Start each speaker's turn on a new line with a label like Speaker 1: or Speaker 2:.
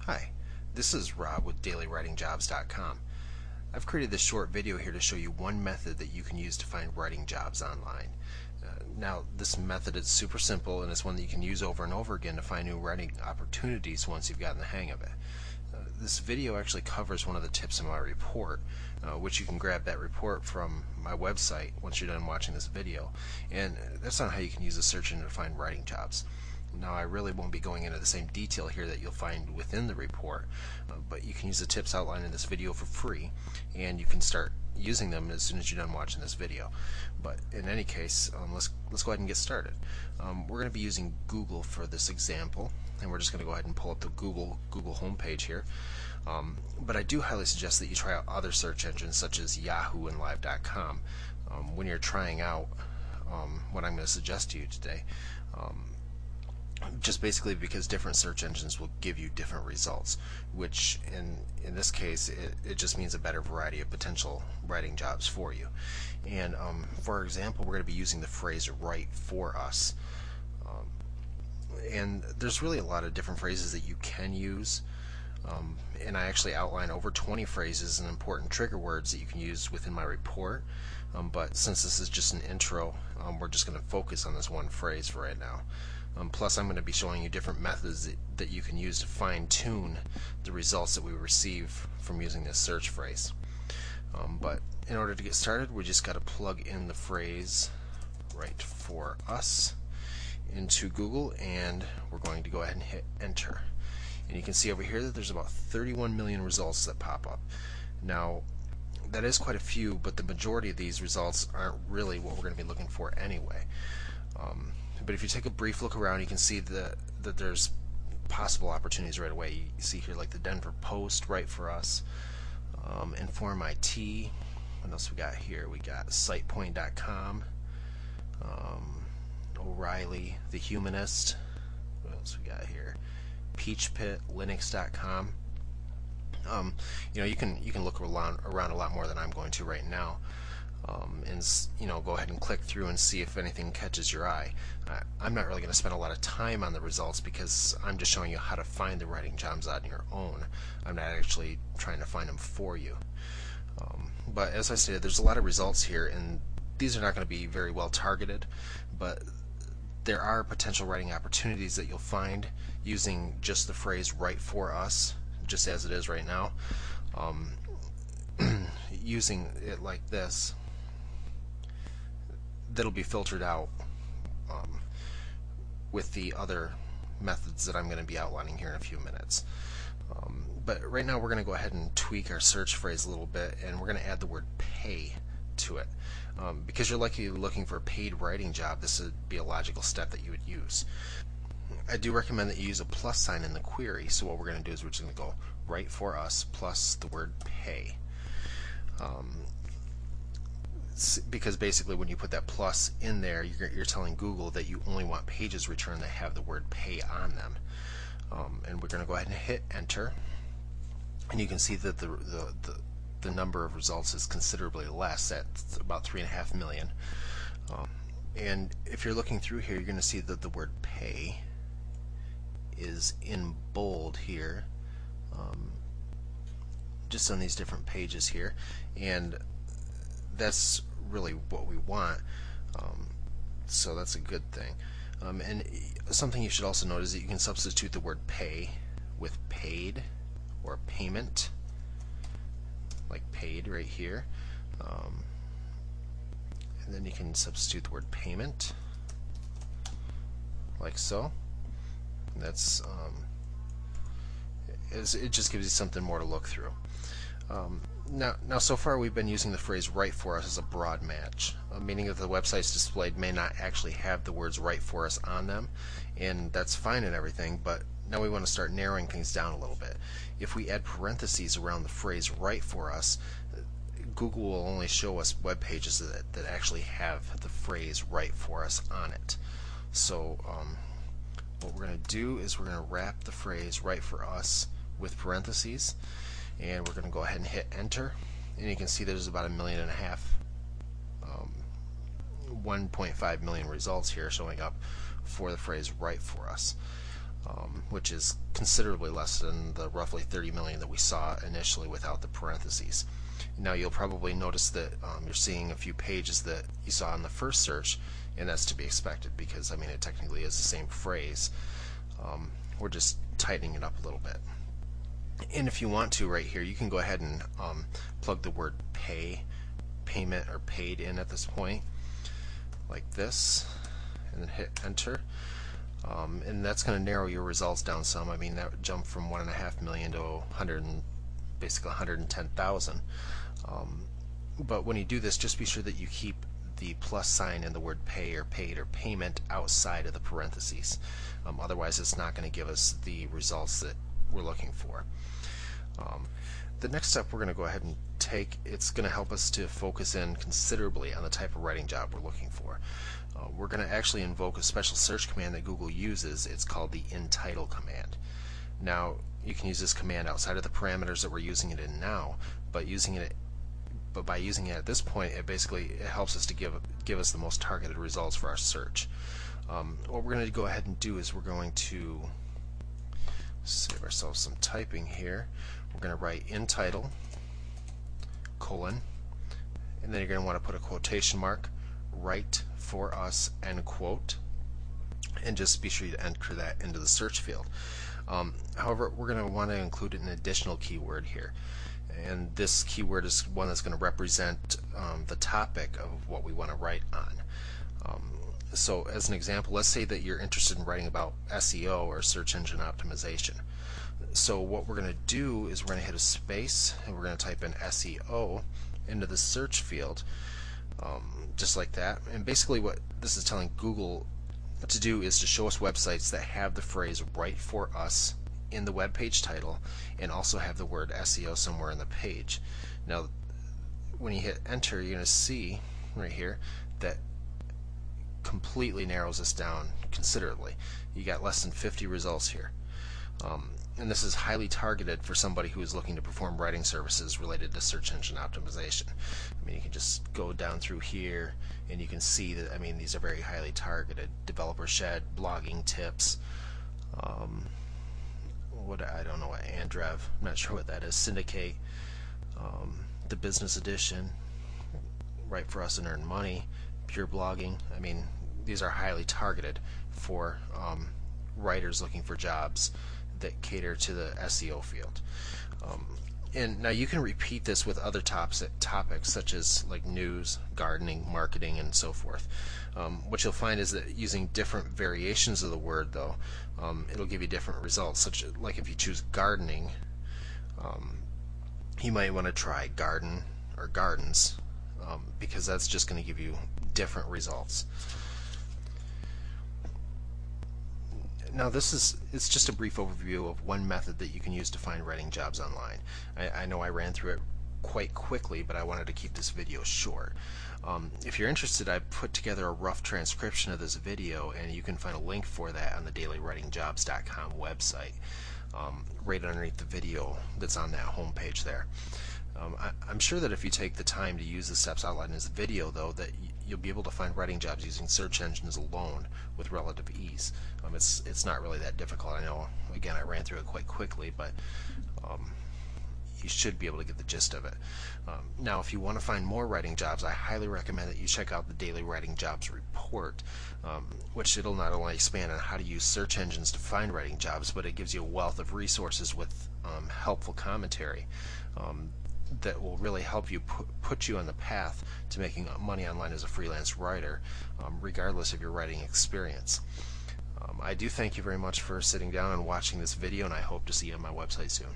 Speaker 1: Hi, this is Rob with dailywritingjobs.com. I've created this short video here to show you one method that you can use to find writing jobs online. Now, this method is super simple and it's one that you can use over and over again to find new writing opportunities once you've gotten the hang of it. This video actually covers one of the tips in my report, which you can grab that report from my website once you're done watching this video, and that's on how you can use the search engine to find writing jobs. Now, I really won't be going into the same detail here that you'll find within the report, but you can use the tips outlined in this video for free, and you can start using them as soon as you're done watching this video. But in any case, let's go ahead and get started. We're going to be using Google for this example, and we're just going to go ahead and pull up the Google homepage here. But I do highly suggest that you try out other search engines such as Yahoo and Live.com when you're trying out what I'm going to suggest to you today. Just basically because different search engines will give you different results, which in this case it just means a better variety of potential writing jobs for you. And for example, we're going to be using the phrase "write for us," and there's really a lot of different phrases that you can use, and I actually outline over 20 phrases and important trigger words that you can use within my report. But since this is just an intro, we're just going to focus on this one phrase for right now. Plus, I'm going to be showing you different methods that you can use to fine-tune the results that we receive from using this search phrase. But in order to get started, we just got to plug in the phrase "write for us" into Google, and we're going to go ahead and hit enter. And you can see over here that there's about 31 million results that pop up. Now, that is quite a few, but the majority of these results aren't really what we're going to be looking for anyway. But if you take a brief look around, you can see that there's possible opportunities right away. You see here like the Denver Post, Write for Us, Inform IT. What else we got here? We got SitePoint.com, O'Reilly, The Humanist. What else we got here? PeachPit, Linux.com. You can look around a lot more than I'm going to right now. And go ahead and click through and see if anything catches your eye. I'm not really going to spend a lot of time on the results because I'm just showing you how to find the writing jobs on your own. I'm not actually trying to find them for you. But as I stated, there's a lot of results here, and these are not going to be very well targeted, but there are potential writing opportunities that you'll find using just the phrase "write for us," just as it is right now. Using it like this, that'll be filtered out with the other methods that I'm going to be outlining here in a few minutes. But right now we're going to go ahead and tweak our search phrase a little bit, and we're going to add the word "pay" to it. Because you're likely looking for a paid writing job, this would be a logical step that you would use. I do recommend that you use a plus sign in the query, so what we're going to do is we're just going to go "write for us" plus the word "pay." Because basically when you put that plus in there, you're telling Google that you only want pages returned that have the word "pay" on them. And we're going to go ahead and hit enter, and you can see that the number of results is considerably less, at about 3.5 million. And if you're looking through here, you're going to see that the word "pay" is in bold here, just on these different pages here, and that's really what we want, so that's a good thing. And something you should also note is that you can substitute the word "pay" with "paid" or "payment," like "paid" right here, and then you can substitute the word "payment" like so. And that's it just gives you something more to look through. Now, so far we've been using the phrase "write for us" as a broad match, meaning that the websites displayed may not actually have the words "write for us" on them, and that's fine and everything, but now we want to start narrowing things down a little bit. If we add parentheses around the phrase "write for us," Google will only show us web pages that actually have the phrase "write for us" on it. So what we're going to do is we're going to wrap the phrase "write for us" with parentheses, and we're going to go ahead and hit enter, and you can see there's about 1.5 million, 1.5 million results here showing up for the phrase "write for us." which is considerably less than the roughly 30 million that we saw initially without the parentheses. Now you'll probably notice that you're seeing a few pages that you saw in the first search, and that's to be expected because I mean it technically is the same phrase. We're just tightening it up a little bit. And if you want to, right here, you can go ahead and plug the word payment or paid in at this point, like this, and then hit enter. And that's going to narrow your results down some. I mean, that jumped from 1.5 million to basically 110,000. But when you do this, just be sure that you keep the plus sign in the word pay or paid or payment outside of the parentheses. Otherwise, it's not going to give us the results that we're looking for. The next step we're going to go ahead and take, it's going to help us to focus in considerably on the type of writing job we're looking for. We're going to actually invoke a special search command that Google uses. It's called the incredibel command. Now, you can use this command outside of the parameters that we're using it in now, but by using it at this point, it helps us to give us the most targeted results for our search. What we're going to go ahead and do is we're going to save ourselves some typing here. We're going to write incredibel, colon, and then you're going to want to put a quotation mark, write for us, end quote, and just be sure you enter that into the search field. However, we're going to want to include an additional keyword here, and this keyword is one that's going to represent the topic of what we want to write on. So as an example, let's say that you're interested in writing about SEO or search engine optimization. So what we're going to do is we're going to hit a space and we're going to type in SEO into the search field, just like that. And basically what this is telling Google to do is to show us websites that have the phrase "write for us" in the web page title and also have the word SEO somewhere in the page. Now when you hit enter, you're going to see right here that completely narrows us down considerably. You got less than 50 results here. And this is highly targeted for somebody who is looking to perform writing services related to search engine optimization. I mean, you can just go down through here and you can see that, I mean, these are very highly targeted. Developer Shed, blogging tips, I don't know what Andrev, I'm not sure what that is, Syndicate, the Business Edition, Write for Us and Earn Money, Pure Blogging. I mean, these are highly targeted for writers looking for jobs that cater to the SEO field. And now you can repeat this with other topics such as like news, gardening, marketing, and so forth. What you'll find is that using different variations of the word, though, it'll give you different results. Such like if you choose gardening, you might want to try garden or gardens, because that's just going to give you different results. Now it's just a brief overview of one method that you can use to find writing jobs online. I know I ran through it quite quickly, but I wanted to keep this video short. If you're interested, I've put together a rough transcription of this video, and you can find a link for that on the dailywritingjobs.com website, right underneath the video that's on that home page there. I'm sure that if you take the time to use the steps outlined in this video, though, that you'll be able to find writing jobs using search engines alone with relative ease. It's not really that difficult. I know, again, I ran through it quite quickly, but you should be able to get the gist of it. Now, if you want to find more writing jobs, I highly recommend that you check out the Daily Writing Jobs Report, which it'll not only expand on how to use search engines to find writing jobs, but it gives you a wealth of resources with helpful commentary that will really help you put you on the path to making money online as a freelance writer, regardless of your writing experience. I do thank you very much for sitting down and watching this video, and I hope to see you on my website soon.